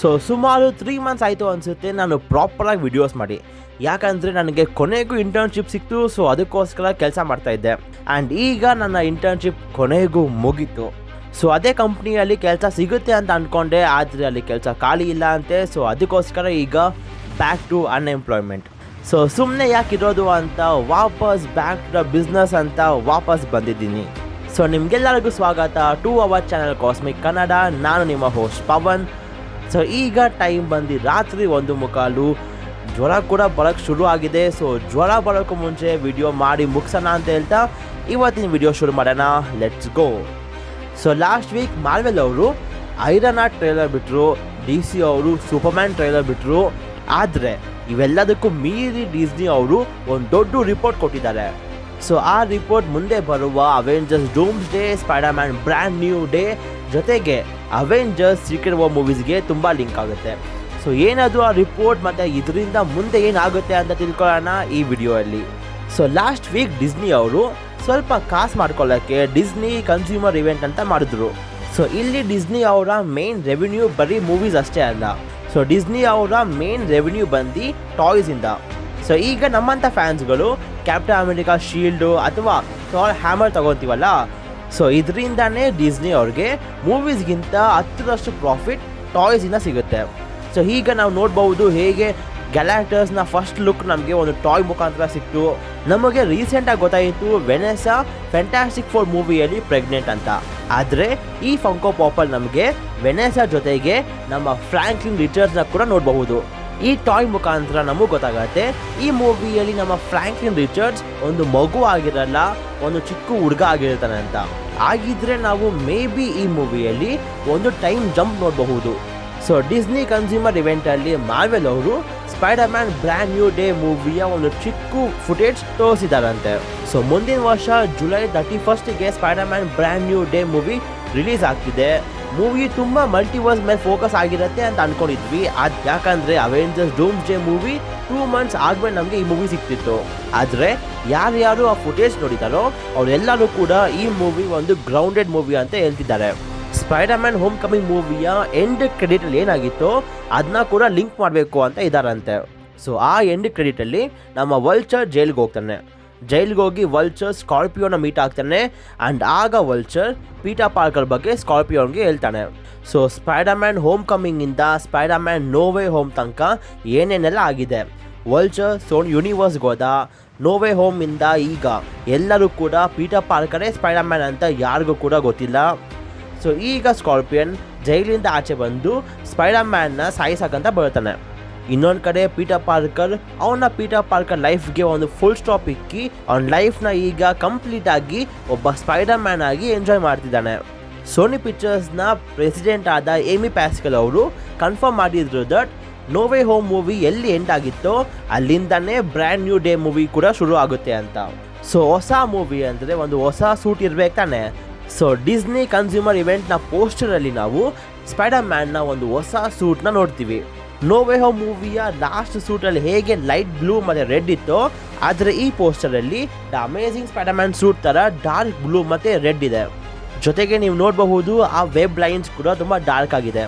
So ಸುಮಾರು 3 months ಆಯಿತು ಅನಿಸುತ್ತೆ ನಾನು ಪ್ರಾಪರಾಗಿ ವಿಡಿಯೋಸ್ ಮಾಡಿ. ಯಾಕಂದರೆ ನನಗೆ ಕೊನೆಗೂ ಇಂಟರ್ನ್ಶಿಪ್ ಸಿಕ್ತು. ಸೊ ಅದಕ್ಕೋಸ್ಕರ ಕೆಲಸ ಮಾಡ್ತಾಯಿದ್ದೆ. ಆ್ಯಂಡ್ ಈಗ ನನ್ನ ಇಂಟರ್ನ್ಶಿಪ್ ಕೊನೆಗೂ ಮುಗೀತು. ಸೊ ಅದೇ ಕಂಪ್ನಿಯಲ್ಲಿ ಕೆಲಸ ಸಿಗುತ್ತೆ ಅಂತ ಅಂದ್ಕೊಂಡೆ, ಆದರೆ ಅಲ್ಲಿ ಕೆಲಸ ಖಾಲಿ ಇಲ್ಲ ಅಂತೆ. ಸೊ ಅದಕ್ಕೋಸ್ಕರ ಈಗ ಬ್ಯಾಕ್ ಟು ಅನ್ಎಂಪ್ಲಾಯ್ಮೆಂಟ್. ಸೊ ಸುಮ್ಮನೆ ಯಾಕಿರೋದು ಅಂತ ವಾಪಸ್ ಬ್ಯಾಕ್ ಟು ದ ಬಿಸ್ನೆಸ್ ಅಂತ ವಾಪಸ್ ಬಂದಿದ್ದೀನಿ. ಸೊ ನಿಮಗೆಲ್ಲರಿಗೂ ಸ್ವಾಗತ to our channel cosmic Kannada. ನಾನು ನಿಮ್ಮ ಹೋಸ್ಟ್ ಪವನ್. ಸೊ ಈಗ ಟೈಮ್ ಬಂದು ರಾತ್ರಿ 1:15. ಜ್ವರ ಕೂಡ ಬರೋಕ್ಕೆ ಶುರು ಆಗಿದೆ. ಸೊ ಜ್ವರ ಬರೋಕ್ಕೂ ಮುಂಚೆ ವಿಡಿಯೋ ಮಾಡಿ ಮುಗಿಸೋಣ ಅಂತ ಹೇಳ್ತಾ ಇವತ್ತಿನ ವಿಡಿಯೋ ಶುರು ಮಾಡೋಣ. Let's go. So last week Marvel ಅವರು ಐರನ್ ಆರ್ಟ್ ಟ್ರೈಲರ್ ಬಿಟ್ಟರು, DC ಅವರು ಸೂಪರ್ಮ್ಯಾನ್ ಟ್ರೈಲರ್ ಬಿಟ್ಟರು. ಆದರೆ ಇವೆಲ್ಲದಕ್ಕೂ ಮೀರಿ ಡಿಸ್ನಿ ಅವರು ಒಂದು ದೊಡ್ಡ ರಿಪೋರ್ಟ್ ಕೊಟ್ಟಿದ್ದಾರೆ. ಸೊ ಆ ರಿಪೋರ್ಟ್ ಮುಂದೆ ಬರುವ Avengers Doomsday, Spiderman Brand New Day ಜೊತೆಗೆ ಅವೆಂಜರ್ಸ್ ಸೀಕ್ರೆಟ್ ವಾರ್ ಮೂವೀಸ್ಗೆ ತುಂಬ ಲಿಂಕ್ ಆಗುತ್ತೆ. ಸೊ ಏನದು ಆ ರಿಪೋರ್ಟ್ ಮತ್ತು ಇದರಿಂದ ಮುಂದೆ ಏನಾಗುತ್ತೆ ಅಂತ ತಿಳ್ಕೊಳ್ಳೋಣ ಈ ವಿಡಿಯೋಯಲ್ಲಿ. ಸೊ ಲಾಸ್ಟ್ ವೀಕ್ ಡಿಸ್ನಿ ಅವರು ಸ್ವಲ್ಪ ಕಾಸು ಮಾಡ್ಕೊಳ್ಳೋಕ್ಕೆ ಡಿಸ್ನಿ ಕನ್ಸ್ಯೂಮರ್ ಇವೆಂಟ್ ಅಂತ ಮಾಡಿದ್ರು. ಸೊ ಇಲ್ಲಿ ಡಿಸ್ನಿ ಅವರ ಮೇನ್ ರೆವಿನ್ಯೂ ಬರೀ ಮೂವೀಸ್ ಅಷ್ಟೇ ಅಲ್ಲ. ಸೊ ಡಿಸ್ನಿ ಅವರ ಮೇನ್ ರೆವಿನ್ಯೂ ಬಂದು ಟಾಯ್ಸಿಂದ. ಸೊ ಈಗ ನಮ್ಮಂಥ ಫ್ಯಾನ್ಸ್ಗಳು ಕ್ಯಾಪ್ಟನ್ ಅಮೆರಿಕಾ ಶೀಲ್ಡು ಅಥವಾ ಥಾರ್ ಹ್ಯಾಮರ್ ತಗೊತೀವಲ್ಲ, ಸೊ ಇದರಿಂದನೇ ಡಿಸ್ನಿ ಅವ್ರಿಗೆ ಮೂವೀಸ್ಗಿಂತ 10% ಪ್ರಾಫಿಟ್ ಟಾಯ್ಸಿಂದ ಸಿಗುತ್ತೆ. ಸೊ ಈಗ ನಾವು ನೋಡ್ಬೋದು ಹೇಗೆ ಗ್ಯಾಲಾಕ್ಟರ್ಸ್ನ ಫಸ್ಟ್ ಲುಕ್ ನಮಗೆ ಒಂದು ಟಾಯ್ ಮುಖಾಂತರ ಸಿಕ್ತು. ನಮಗೆ ರೀಸೆಂಟಾಗಿ ಗೊತ್ತಾಯಿತು ವೆನೆಸಾ ಫ್ಯಾಂಟಾಸ್ಟಿಕ್ ಫೋರ್ ಮೂವಿಯಲ್ಲಿ ಪ್ರೆಗ್ನೆಂಟ್ ಅಂತ. ಆದರೆ ಈ ಫಂಕೋ ಪಾಪಲ್ಲಿ ನಮಗೆ ವೆನೆಸಾ ಜೊತೆಗೆ ನಮ್ಮ ಫ್ರಾಂಕ್ಲಿನ್ ರಿಚರ್ಡ್ಸ್ನ ಕೂಡ ನೋಡಬಹುದು. ಈ ಟಾಯ್ ಮುಖಾಂತರ ನಮಗೆ ಗೊತ್ತಾಗತ್ತೆ ಈ ಮೂವಿಯಲ್ಲಿ ನಮ್ಮ ಫ್ರಾಂಕ್ಲಿನ್ ರಿಚರ್ಡ್ಸ್ ಒಂದು ಮಗು ಆಗಿರಲ್ಲ, ಒಂದು ಚಿಕ್ಕ ಹುಡುಗ ಆಗಿರ್ತಾನೆ ಅಂತ. ಆಗಿದ್ರೆ ನಾವು ಮೇ ಬಿ ಈ ಮೂವಿಯಲ್ಲಿ ಒಂದು ಟೈಮ್ ಜಂಪ್ ನೋಡಬಹುದು. ಸೊ ಡಿಸ್ನಿ ಕನ್ಸ್ಯೂಮರ್ ಇವೆಂಟಲ್ಲಿ ಮಾರ್ವೆಲ್ ಅವರು ಸ್ಪೈಡರ್ಮ್ಯಾನ್ ಬ್ರ್ಯಾಂಡ್ ನ್ಯೂ ಡೇ ಮೂವಿಯ ಒಂದು ಚಿಕ್ಕ ಫುಟೇಜ್ ತೋರಿಸಿದಾರಂತೆ. ಸೊ ಮುಂದಿನ ವರ್ಷ ಜುಲೈ 31ಗೆ Spiderman Brand New Day movie release ಆಗ್ತಿದೆ. ಮೂವಿ ತುಂಬ ಮಲ್ಟಿವರ್ಸ್ ಮೇಲೆ ಫೋಕಸ್ ಆಗಿರುತ್ತೆ ಅಂತ ಅಂದ್ಕೊಂಡಿದ್ವಿ. ಅದು ಯಾಕಂದರೆ Avengers Doomsday movie 2 months ಆದ್ಮೇಲೆ ನಮಗೆ ಈ ಮೂವಿ ಸಿಕ್ತಿತ್ತು. ಆದರೆ ಯಾರ್ಯಾರು ಆ ಫುಟೇಜ್ ನೋಡಿದಾರೋ ಅವರೆಲ್ಲರೂ ಕೂಡ ಈ ಮೂವಿ ಒಂದು ಗ್ರೌಂಡೆಡ್ ಮೂವಿ ಅಂತ ಹೇಳ್ತಿದ್ದಾರೆ. ಸ್ಪೈಡರ್ಮ್ಯಾನ್ ಹೋಮ್ ಕಮಿಂಗ್ ಮೂವಿಯ ಎಂಡ್ ಕ್ರೆಡಿಟಲ್ಲಿ ಏನಾಗಿತ್ತು ಅದನ್ನ ಕೂಡ ಲಿಂಕ್ ಮಾಡಬೇಕು ಅಂತ ಇದ್ದಾರಂತೆ. ಸೊ ಆ ಎಂಡ್ ಕ್ರೆಡಿಟಲ್ಲಿ ನಮ್ಮ ವಲ್ಚರ್ ಜೈಲ್ಗೆ ಹೋಗ್ತಾನೆ. ಜೈಲ್ಗೆ ಹೋಗಿ ವಲ್ಚರ್ ಸ್ಕಾರ್ಪಿಯೋನ ಮೀಟ್ ಆಗ್ತಾನೆ. ಆ್ಯಂಡ್ ಆಗ ವಲ್ಚರ್ ಪೀಟರ್ ಪಾರ್ಕರ್ ಬಗ್ಗೆ ಸ್ಕಾರ್ಪಿಯೋನ್ಗೆ ಹೇಳ್ತಾನೆ. ಸೊ ಸ್ಪೈಡರ್ಮ್ಯಾನ್ ಹೋಮ್ ಕಮಿಂಗಿಂದ ಸ್ಪೈಡರ್ಮ್ಯಾನ್ ನೋವೇ ಹೋಮ್ ತನಕ ಏನೇನೆಲ್ಲ ಆಗಿದೆ. ವಲ್ಚರ್ ಸೋನ್ ಯೂನಿವರ್ಸ್ಗೆ ಹೋದ. ನೋವೇ ಹೋಮಿಂದ ಈಗ ಎಲ್ಲರೂ ಕೂಡ ಪೀಟರ್ ಪಾರ್ಕರೇ ಸ್ಪೈಡರ್ಮ್ಯಾನ್ ಅಂತ ಯಾರಿಗೂ ಕೂಡ ಗೊತ್ತಿಲ್ಲ. ಸೊ ಈಗ ಸ್ಕಾರ್ಪಿಯನ್ ಜೈಲಿಂದ ಆಚೆ ಬಂದು ಸ್ಪೈಡರ್ಮ್ಯಾನ್ನ ಸಾಯಿಸಕ್ಕಂತ ಬರ್ತಾನೆ. ಇನ್ನೊಂದು ಕಡೆ ಪೀಟರ್ ಪಾರ್ಕರ್ ಲೈಫ್ಗೆ ಒಂದು ಫುಲ್ ಸ್ಟಾಪ್ ಇಕ್ಕಿ ಅವನ ಲೈಫ್ನ ಈಗ ಕಂಪ್ಲೀಟಾಗಿ ಒಬ್ಬ ಸ್ಪೈಡರ್ಮ್ಯಾನ್ ಆಗಿ ಎಂಜಾಯ್ ಮಾಡ್ತಿದ್ದಾನೆ. ಸೋನಿ ಪಿಕ್ಚರ್ಸ್ನ ಪ್ರೆಸಿಡೆಂಟ್ ಆದ ಏಮಿ ಪ್ಯಾಸ್ಕಲ್ ಅವರು ಕನ್ಫರ್ಮ್ ಮಾಡಿದ್ರು ದಟ್ ನೋವೇ ಹೋಮ್ ಮೂವಿ ಎಲ್ಲಿ ಎಂಡ್ ಆಗಿತ್ತೋ ಅಲ್ಲಿಂದನೇ ಬ್ರ್ಯಾಂಡ್ ನ್ಯೂ ಡೇ ಮೂವಿ ಕೂಡ ಶುರು ಆಗುತ್ತೆ ಅಂತ. ಸೊ ಹೊಸ ಮೂವಿ ಅಂದರೆ ಒಂದು ಹೊಸ ಸೂಟ್ ಇರಬೇಕು ತಾನೆ. ಸೊ ಡಿಸ್ನಿ ಕನ್ಸ್ಯೂಮರ್ ಇವೆಂಟ್ನ ಪೋಸ್ಟರಲ್ಲಿ ನಾವು ಸ್ಪೈಡರ್ಮ್ಯಾನ್ನ ಒಂದು ಹೊಸ ಸೂಟ್ನ ನೋಡ್ತೀವಿ. ನೋವೇ ಹೋಮ್ ಮೂವಿಯ ಲಾಸ್ಟ್ ಸೂಟಲ್ಲಿ ಹೇಗೆ ಲೈಟ್ ಬ್ಲೂ ಮತ್ತು ರೆಡ್ ಇತ್ತು, ಆದರೆ ಈ ಪೋಸ್ಟರಲ್ಲಿ ದ ಅಮೇಜಿಂಗ್ ಸ್ಪೈಡರ್ಮ್ಯಾನ್ ಸೂಟ್ ಥರ ಡಾರ್ಕ್ ಬ್ಲೂ ಮತ್ತು ರೆಡ್ ಇದೆ. ಜೊತೆಗೆ ನೀವು ನೋಡಬಹುದು ಆ ವೆಬ್ ಲೈನ್ಸ್ ಕೂಡ ತುಂಬ ಡಾರ್ಕ್ ಆಗಿದೆ.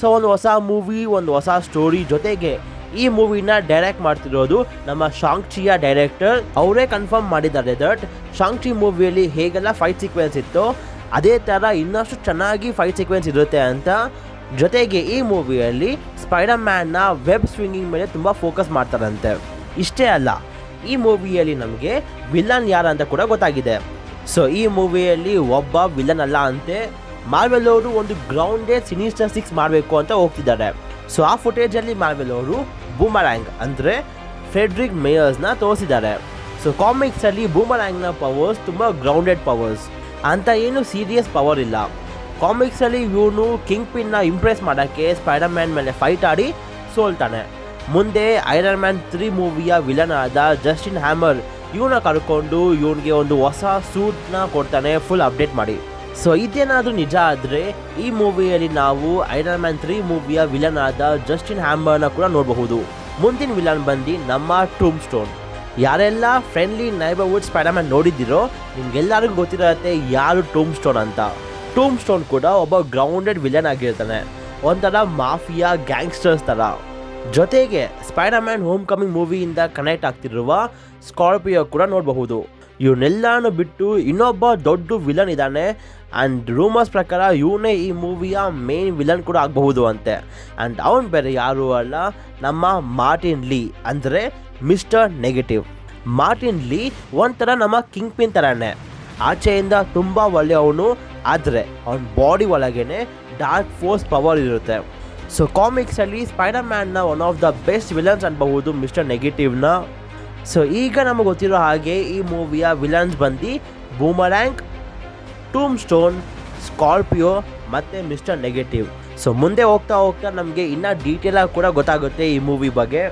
ಸೊ ಒಂದು ಹೊಸ ಮೂವಿ, ಒಂದು ಹೊಸ ಸ್ಟೋರಿ. ಜೊತೆಗೆ ಈ ಮೂವಿನ ಡೈರೆಕ್ಟ್ ಮಾಡ್ತಿರೋದು ನಮ್ಮ ಶಾಂಗ್-ಚಿಯ ಡೈರೆಕ್ಟರ್. ಅವರೇ ಕನ್ಫರ್ಮ್ ಮಾಡಿದ್ದಾರೆ ದಟ್ ಶಾಂಗ್-ಚಿ ಮೂವಿಯಲ್ಲಿ ಹೇಗೆಲ್ಲ ಫೈಟ್ ಸೀಕ್ವೆನ್ಸ್ ಇತ್ತು ಅದೇ ಥರ ಇನ್ನಷ್ಟು ಚೆನ್ನಾಗಿ ಫೈಟ್ ಸೀಕ್ವೆನ್ಸ್ ಇರುತ್ತೆ ಅಂತ. ಜೊತೆಗೆ ಈ ಮೂವಿಯಲ್ಲಿ ಸ್ಪೈಡರ್ಮ್ಯಾನ್ನ ವೆಬ್ ಸ್ವಿಂಗಿಂಗ್ ಮೇಲೆ ತುಂಬ ಫೋಕಸ್ ಮಾಡ್ತಾರಂತೆ. ಇಷ್ಟೇ ಅಲ್ಲ, ಈ ಮೂವಿಯಲ್ಲಿ ನಮಗೆ ವಿಲನ್ ಯಾರಂತ ಕೂಡ ಗೊತ್ತಾಗಿದೆ. ಸೊ ಈ ಮೂವಿಯಲ್ಲಿ ಒಬ್ಬ ವಿಲನ್ ಅಲ್ಲ ಅಂತೆ. ಮಾರ್ವೆಲ್ ಅವರು ಒಂದು ಗ್ರೌಂಡೆಡ್ ಸಿನಿಸ್ಟರ್ 6 ಮಾಡಬೇಕು ಅಂತ ಹೋಗ್ತಿದ್ದಾರೆ. ಸೊ ಆ ಫುಟೇಜಲ್ಲಿ ಮಾರ್ವೆಲ್ ಅವರು ಬೂಮರ್ಯಾಂಗ್ ಅಂದರೆ ಫ್ರೆಡ್ರಿಕ್ ಮೇಯರ್ಸ್ನ ತೋರಿಸಿದ್ದಾರೆ. ಸೊ ಕಾಮಿಕ್ಸಲ್ಲಿ ಬೂಮರ್ಯಾಂಗ್ನ ಪವರ್ಸ್ ತುಂಬ ಗ್ರೌಂಡೆಡ್ ಪವರ್ಸ್ ಅಂತ, ಏನು ಸೀರಿಯಸ್ ಪವರ್ ಇಲ್ಲ. ಕಾಮಿಕ್ಸಲ್ಲಿ ಇವನು ಕಿಂಗ್ ಪಿನ್ನ ಇಂಪ್ರೆಸ್ ಮಾಡೋಕ್ಕೆ ಸ್ಪೈಡರ್ಮ್ಯಾನ್ ಮೇಲೆ ಫೈಟ್ ಆಡಿ ಸೋಲ್ತಾನೆ. ಮುಂದೆ ಐರನ್ ಮ್ಯಾನ್ 3 ಮೂವಿಯ ವಿಲನ್ ಆದ ಜಸ್ಟಿನ್ ಹ್ಯಾಮರ್ ಇವನ್ನ ಕರ್ಕೊಂಡು ಇವನಿಗೆ ಒಂದು ಹೊಸ ಸೂಟ್ನ ಕೊಡ್ತಾನೆ ಫುಲ್ ಅಪ್ಡೇಟ್ ಮಾಡಿ. ಸೊ ಇದೇನಾದರೂ ನಿಜ ಆದರೆ ಈ ಮೂವಿಯಲ್ಲಿ ನಾವು ಐರನ್ ಮ್ಯಾನ್ 3 ಮೂವಿಯ ವಿಲನ್ ಆದ ಜಸ್ಟಿನ್ ಹ್ಯಾಮರ್ನ ಕೂಡ ನೋಡಬಹುದು. ಮುಂದಿನ ವಿಲನ್ ಬಂದು ನಮ್ಮ ಟೂಮ್ ಸ್ಟೋನ್. ಯಾರೆಲ್ಲ ಫ್ರೆಂಡ್ಲಿ ನೈಬರ್ಹುಡ್ ಸ್ಪೈಡರ್ಮ್ಯಾನ್ ನೋಡಿದ್ದೀರೋ ನಿಮ್ಗೆಲ್ಲರಿಗೂ ಗೊತ್ತಿರುತ್ತೆ ಯಾರು ಟೂಮ್ ಸ್ಟೋನ್ ಅಂತ. ಟೂಮ್ ಸ್ಟೋನ್ ಕೂಡ ಒಬ್ಬ ಗ್ರೌಂಡೆಡ್ ವಿಲನ್ ಆಗಿರ್ತಾನೆ. ಒಂಥರ ಮಾಫಿಯಾ ಗ್ಯಾಂಗ್ಸ್ಟರ್ಸ್ ಥರ. ಜೊತೆಗೆ ಸ್ಪೈಡರ್ ಮ್ಯಾನ್ ಹೋಮ್ ಕಮಿಂಗ್ ಮೂವಿಯಿಂದ ಕನೆಕ್ಟ್ ಆಗ್ತಿರುವ ಸ್ಕಾರ್ಪಿಯೋ ಕೂಡ ನೋಡಬಹುದು. ಇವನ್ನೆಲ್ಲಾನು ಬಿಟ್ಟು ಇನ್ನೊಬ್ಬ ದೊಡ್ಡ ವಿಲನ್ ಇದ್ದಾನೆ ಆ್ಯಂಡ್ ರೂಮರ್ಸ್ ಪ್ರಕಾರ ಇವನೇ ಈ ಮೂವಿಯ ಮೇನ್ ವಿಲನ್ ಕೂಡ ಆಗಬಹುದು ಅಂತೆ. ಆ್ಯಂಡ್ ಅವನು ಬೇರೆ ಯಾರು ಅಲ್ಲ, ನಮ್ಮ ಮಾರ್ಟಿನ್ ಲೀ, ಅಂದರೆ ಮಿಸ್ಟರ್ ನೆಗೆಟಿವ್. ಮಾರ್ಟಿನ್ ಲೀ ಒಂಥರ ನಮ್ಮ ಕಿಂಗ್ ಪಿನ್ ಥರನೇ, ಆಚೆಯಿಂದ ತುಂಬ ಒಳ್ಳೆಯವನು, ಆದರೆ ಅವನ ಬಾಡಿ ಒಳಗೇನೆ ಡಾರ್ಕ್ ಫೋರ್ಸ್ ಪವರ್ ಇರುತ್ತೆ. ಸೊ ಕಾಮಿಕ್ಸಲ್ಲಿ ಸ್ಪೈಡರ್ ಮ್ಯಾನ್ನ one of the best villains ಅನ್ಬಹುದು ಮಿಸ್ಟರ್ ನೆಗೆಟಿವ್ನ. ಸೊ ಈಗ ನಮಗೆ ಗೊತ್ತಿರೋ ಹಾಗೆ ಈ ಮೂವಿಯ ವಿಲನ್ಸ್ ಬಂದು ಬೂಮರ್ಯಾಂಗ್, ಟೂಮ್ ಸ್ಟೋನ್, ಸ್ಕಾರ್ಪಿಯೋ ಮತ್ತು ಮಿಸ್ಟರ್ ನೆಗೆಟಿವ್. ಸೊ ಮುಂದೆ ಹೋಗ್ತಾ ಹೋಗ್ತಾ ನಮಗೆ ಇನ್ನೂ ಡೀಟೇಲಾಗಿ ಕೂಡ ಗೊತ್ತಾಗುತ್ತೆ ಈ ಮೂವಿ ಬಗ್ಗೆ.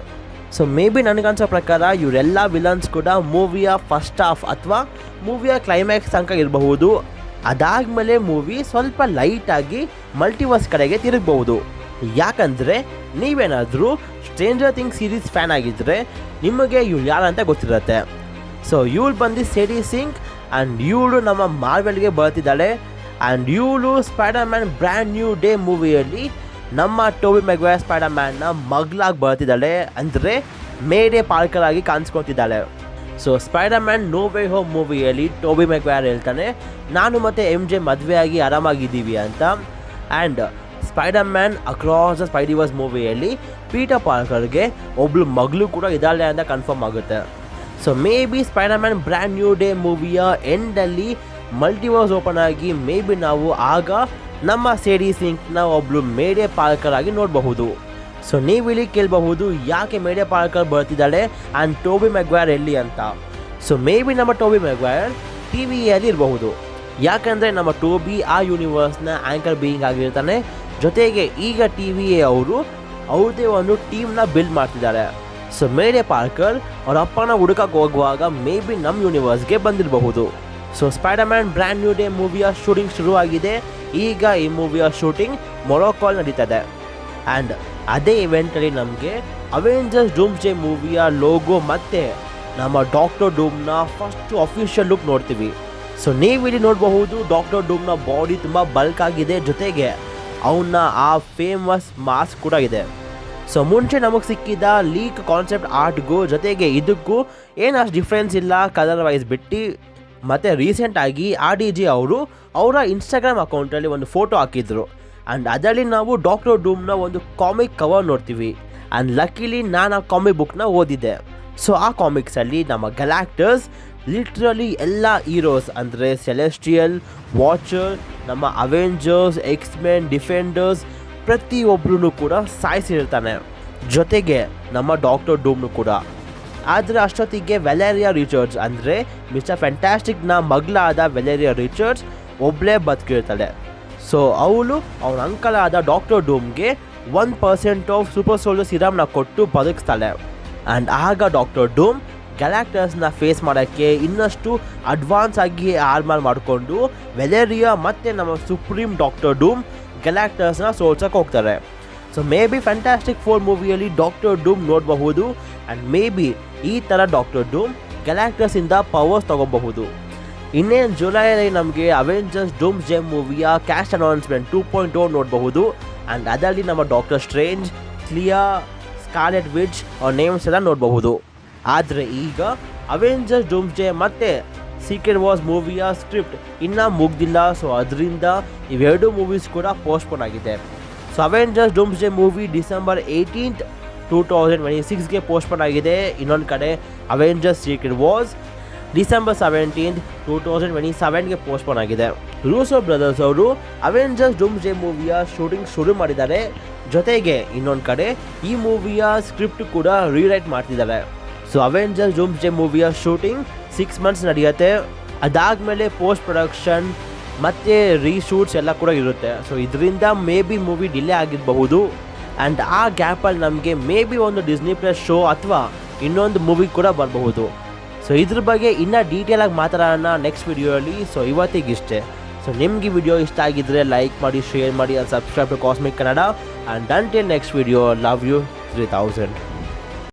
ಸೊ ಮೇ ಬಿ ನನಗನ್ಸೋ ಪ್ರಕಾರ ಇವರೆಲ್ಲ ವಿಲನ್ಸ್ ಕೂಡ ಮೂವಿಯ ಫಸ್ಟ್ ಹಾಫ್ ಅಥವಾ ಮೂವಿಯ ಕ್ಲೈಮ್ಯಾಕ್ಸ್ ತನಕ ಇರಬಹುದು. ಅದಾದಮೇಲೆ ಮೂವಿ ಸ್ವಲ್ಪ ಲೈಟಾಗಿ ಮಲ್ಟಿವರ್ಸ್ ಕಡೆಗೆ ತಿರುಗಬಹುದು. ಯಾಕಂದರೆ ನೀವೇನಾದರೂ ಸ್ಟ್ರೇಂಜರ್ ಥಿಂಗ್ಸ್ ಸೀರೀಸ್ ಫ್ಯಾನ್ ಆಗಿದ್ದರೆ ನಿಮಗೆ ಇವಳು ಯಾರಂತ ಗೊತ್ತಿರುತ್ತೆ. ಸೊ ಇವಳು ಬಂದು ಸೇಡಿ ಸಿಂಗ್ ಆ್ಯಂಡ್ ಇವಳು ನಮ್ಮ ಮಾರ್ವೆಲ್ಗೆ ಬರ್ತಿದ್ದಾಳೆ. ಆ್ಯಂಡ್ ಇವಳು Spider Man Brand New Day ಮೂವಿಯಲ್ಲಿ ನಮ್ಮ ಟೋಬಿ ಮೆಗ್ವೈರ್ ಸ್ಪೈಡರ್ ಮ್ಯಾನ್ನ ಮಗಳಾಗಿ ಬರ್ತಿದ್ದಾಳೆ, ಅಂದರೆ ಮೇಡೇ ಪಾರ್ಕರ್ ಆಗಿ ಕಾಣಿಸ್ಕೊತಿದ್ದಾಳೆ. So Spider Man No Way Home ಮೂವಿಯಲ್ಲಿ ಟೋಬಿ ಮೆಗ್ವೈರ್ ಹೇಳ್ತಾನೆ, ನಾನು ಮತ್ತು MJ ಮದುವೆಯಾಗಿ ಆರಾಮಾಗಿದ್ದೀವಿ ಅಂತ. And Spider Man Across the Spiderverse ಮೂವಿಯಲ್ಲಿ ಪೀಟರ್ ಪಾರ್ಕರ್ಗೆ ಒಬ್ಳು ಮಗಳು ಕೂಡ ಇದ್ದಾಳೆ ಅಂತ ಕನ್ಫರ್ಮ್ ಆಗುತ್ತೆ. So maybe Spider Man Brand New Day ಮೂವಿಯ ಎಂಡಲ್ಲಿ ಮಲ್ಟಿವರ್ಸ್ ಓಪನ್ ಆಗಿ ಮೇ ಬಿ ನಾವು ಆಗ ನಮ್ಮ ಸೇಡಿ ಸಿಂಕ್ನ ಒಬ್ಳು ಮೇಡೇ ಪಾರ್ಕರ್ ಆಗಿ ನೋಡಬಹುದು. ಸೊ ನೀವಿಲ್ಲಿ ಕೇಳಬಹುದು ಯಾಕೆ ಮೇಡೇ ಪಾರ್ಕರ್ ಬರ್ತಿದ್ದಾಳೆ ಆ್ಯಂಡ್ ಟೋಬಿ ಮೆಗ್ವೈರ್ ಎಲ್ಲಿ ಅಂತ. ಸೊ ಮೇ ಬಿ ನಮ್ಮ ಟೋಬಿ ಮೆಗ್ವೈರ್ TVA ಇರಬಹುದು, ಯಾಕಂದರೆ ನಮ್ಮ ಟೋಬಿ ಆ ಯೂನಿವರ್ಸ್ನ ಆ್ಯಂಕರ್ ಬೀಯಿಂಗ್ ಆಗಿರ್ತಾನೆ. ಜೊತೆಗೆ ಈಗ TVA ಅವರು ಅವ್ರದ್ದೇ ಒಂದು ಟೀಮ್ನ ಬಿಲ್ಡ್ ಮಾಡ್ತಿದ್ದಾರೆ. ಸೊ ಮೇಡೇ ಪಾರ್ಕರ್ ಅವ್ರ ಅಪ್ಪನ ಹುಡುಕಕ್ಕೆ ಹೋಗುವಾಗ ಮೇ ಬಿ ನಮ್ಮ ಯೂನಿವರ್ಸ್ಗೆ ಬಂದಿರಬಹುದು. So Spider Man Brand New Day ಮೂವಿಯ ಶೂಟಿಂಗ್ ಶುರುವಾಗಿದೆ. ಈಗ ಈ ಮೂವಿಯ ಶೂಟಿಂಗ್ ಮೊರೊಕೊಲ್ ನಡೀತದೆ. ಆ್ಯಂಡ್ ಅದೇ ಇವೆಂಟಲ್ಲಿ ನಮಗೆ ಅವೆಂಜರ್ಸ್ ಡೂಮ್ಸ್ ಡೇ ಮೂವಿಯ ಲೋಗೋ ಮತ್ತು ನಮ್ಮ ಡಾಕ್ಟರ್ ಡೂಮ್ನ ಫಸ್ಟ್ ಅಫಿಷಿಯಲ್ ಲುಕ್ ನೋಡ್ತೀವಿ. ಸೊ ನೀವಿಲ್ಲಿ ನೋಡಬಹುದು ಡಾಕ್ಟರ್ ಡೂಮ್ನ ಬಾಡಿ ತುಂಬ ಬಲ್ಕ್ ಆಗಿದೆ, ಜೊತೆಗೆ ಅವನ್ನ ಆ ಫೇಮಸ್ ಮಾಸ್ಕ್ ಕೂಡ ಇದೆ. ಸೊ ಮುಂಚೆ ನಮಗೆ ಸಿಕ್ಕಿದ ಲೀಕ್ ಕಾನ್ಸೆಪ್ಟ್ ಆರ್ಟ್ಗೂ ಜೊತೆಗೆ ಇದಕ್ಕೂ ಏನಷ್ಟು ಡಿಫ್ರೆನ್ಸ್ ಇಲ್ಲ ಕಲರ್ ವೈಸ್ ಬಿಟ್ಟು. ಮತ್ತು ರೀಸೆಂಟಾಗಿ RDJ ಅವರು ಅವರ ಇನ್ಸ್ಟಾಗ್ರಾಮ್ ಅಕೌಂಟಲ್ಲಿ ಒಂದು ಫೋಟೋ ಹಾಕಿದ್ರು. ಆ್ಯಂಡ್ ಅದರಲ್ಲಿ ನಾವು ಡಾಕ್ಟರ್ ಡೂಮ್ನ ಒಂದು ಕಾಮಿಕ್ ಕವರ್ ನೋಡ್ತೀವಿ. ಆ್ಯಂಡ್ ಲಕ್ಕಿಲಿ ನಾನು ಆ ಕಾಮಿಕ್ ಬುಕ್ನ ಓದಿದ್ದೆ. ಸೊ ಆ ಕಾಮಿಕ್ಸಲ್ಲಿ ನಮ್ಮ ಗ್ಯಾಲಾಕ್ಟಸ್ ಲಿಟ್ರಲಿ ಎಲ್ಲ ಹೀರೋಸ್ ಅಂದರೆ ಸೆಲೆಸ್ಟಿಯಲ್, ವಾಚರ್, ನಮ್ಮ ಅವೆಂಜರ್ಸ್, ಎಕ್ಸ್ಮೆನ್, ಡಿಫೆಂಡರ್ಸ್ ಪ್ರತಿಯೊಬ್ಬರೂ ಕೂಡ ಸಾಯಿಸಿರ್ತಾನೆ, ಜೊತೆಗೆ ನಮ್ಮ ಡಾಕ್ಟರ್ ಡೂಮ್ನು ಕೂಡ. ಆದರೆ ಅಷ್ಟೊತ್ತಿಗೆ ವ್ಯಾಲೆರಿಯಾ ರಿಚರ್ಡ್ಸ್ ಅಂದರೆ ಮಿಸ್ಟರ್ ಫ್ಯಾಂಟಾಸ್ಟಿಕ್ನ ಮಗಳಾದ ವ್ಯಾಲೆರಿಯಾ ರಿಚರ್ಡ್ಸ್ ಒಬ್ಬಳೇ ಬದುಕಿರ್ತಾಳೆ. ಸೊ ಅವಳು ಅವನ ಅಂಕಲ್ ಆದ ಡಾಕ್ಟರ್ ಡೂಮ್ಗೆ 1% ಆಫ್ ಸೂಪರ್ ಸೋಲ್ಜರ್ ಸಿರಮ್ನ ಕೊಟ್ಟು ಬದುಕಿಸ್ತಾಳೆ. ಆ್ಯಂಡ್ ಆಗ ಡಾಕ್ಟರ್ ಡೂಮ್ ಗ್ಯಾಲಾಕ್ಟಸ್ನ ಫೇಸ್ ಮಾಡೋಕ್ಕೆ ಇನ್ನಷ್ಟು ಅಡ್ವಾನ್ಸ್ ಆಗಿ ಆರ್ಮರ್ ಮಾಡಿಕೊಂಡು ವ್ಯಾಲೆರಿಯಾ ಮತ್ತು ನಮ್ಮ ಸುಪ್ರೀಂ ಡಾಕ್ಟರ್ ಡೂಮ್ ಗ್ಯಾಲಾಕ್ಟಸ್ನ ಸೋಲ್ಸಕ್ಕೆ ಹೋಗ್ತಾರೆ. ಸೊ ಮೇ ಬಿ ಫ್ಯಾಂಟಾಸ್ಟಿಕ್ 4 ಮೂವಿಯಲ್ಲಿ ಡಾಕ್ಟರ್ ಡೂಮ್ ನೋಡಬಹುದು. ಆ್ಯಂಡ್ ಮೇ ಬಿ ಈ ಥರ ಡಾಕ್ಟರ್ ಡೂಮ್ ಗ್ಯಾಲಾಕ್ಟಸಿಂದ ಪವರ್ಸ್ ತೊಗೊಬಹುದು. ಇನ್ನೇನು ಜುಲೈಯಲ್ಲಿ ನಮಗೆ ಅವೆಂಜರ್ಸ್ ಡೂಮ್ಸ್ ಡೇ ಮೂವಿಯ ಕ್ಯಾಸ್ಟ್ ಅನೌನ್ಸ್ಮೆಂಟ್ 2.0 ನೋಡಬಹುದು. ಆ್ಯಂಡ್ ಅದರಲ್ಲಿ ನಮ್ಮ Doctor Strange, Clea, Scarlet Witch ಅವ್ರ ನೇಮ್ಸ್ ಎಲ್ಲ ನೋಡಬಹುದು. ಆದರೆ ಈಗ ಅವೆಂಜರ್ಸ್ ಡೂಮ್ಸ್ ಡೇ ಮತ್ತು ಸೀಕ್ರೆಟ್ ವಾರ್ಸ್ ಮೂವಿಯ ಸ್ಕ್ರಿಪ್ಟ್ ಇನ್ನೂ ಮುಗ್ದಿಲ್ಲ. ಸೊ ಅದರಿಂದ ಇವೆರಡು ಮೂವೀಸ್ ಕೂಡ ಪೋಸ್ಟ್ಪೋನ್ ಆಗಿದೆ. So Avengers Doomsday movie December 18, 2026ಗೆ ಪೋಸ್ಟ್ಪೋನ್ ಆಗಿದೆ. ಇನ್ನೊಂದು ಕಡೆ ಅವೆಂಜರ್ಸ್ ಸೀಕ್ರೆಟ್ ವಾರ್ಸ್ ಡಿಸೆಂಬರ್ 17, 2027ಗೆ ಪೋಸ್ಟ್ಪೋನ್ ಆಗಿದೆ. ರೂಸೋ ಬ್ರದರ್ಸ್ ಅವರು ಅವೆಂಜರ್ಸ್ ಡೂಮ್ಸ್ ಡೇ ಮೂವಿಯ ಶೂಟಿಂಗ್ ಶುರು ಮಾಡಿದ್ದಾರೆ. ಜೊತೆಗೆ ಇನ್ನೊಂದು ಕಡೆ ಈ ಮೂವಿಯ ಸ್ಕ್ರಿಪ್ಟ್ ಕೂಡ ರೀರೈಟ್ ಮಾಡ್ತಿದ್ದಾರೆ. ಸೊ ಅವೆಂಜರ್ಸ್ ಡೂಮ್ಸ್ ಡೇ ಮೂವಿಯ ಶೂಟಿಂಗ್ 6 ಮಂತ್ಸ್ ನಡೆಯುತ್ತೆ. ಅದಾದಮೇಲೆ ಪೋಸ್ಟ್ ಪ್ರೊಡಕ್ಷನ್ ಮತ್ತು ರೀಶೂಟ್ಸ್ ಎಲ್ಲ ಕೂಡ ಇರುತ್ತೆ. ಸೊ ಇದರಿಂದ ಮೇ ಬಿ ಮೂವಿ ಡಿಲೇ ಆಗಿರಬಹುದು. ಆ್ಯಂಡ್ ಆ ಗ್ಯಾಪಲ್ಲಿ ನಮಗೆ ಮೇ ಬಿ ಒಂದು ಡಿಸ್ನಿ ಪ್ಲಸ್ ಶೋ ಅಥವಾ ಇನ್ನೊಂದು ಮೂವಿ ಕೂಡ ಬರಬಹುದು. ಸೊ ಇದ್ರ ಬಗ್ಗೆ ಇನ್ನೂ ಡೀಟೇಲಾಗಿ ಮಾತಾಡೋಣ ನೆಕ್ಸ್ಟ್ ವಿಡಿಯೋಯಲ್ಲಿ. ಸೊ ಇವತ್ತಿಗಿಷ್ಟೇ. ಸೊ ನಿಮ್ಗೆ ಈ ವಿಡಿಯೋ ಇಷ್ಟ ಆಗಿದ್ದರೆ ಲೈಕ್ ಮಾಡಿ, ಶೇರ್ ಮಾಡಿ, and subscribe to Cosmic Kannada. And until next video, love you 3000.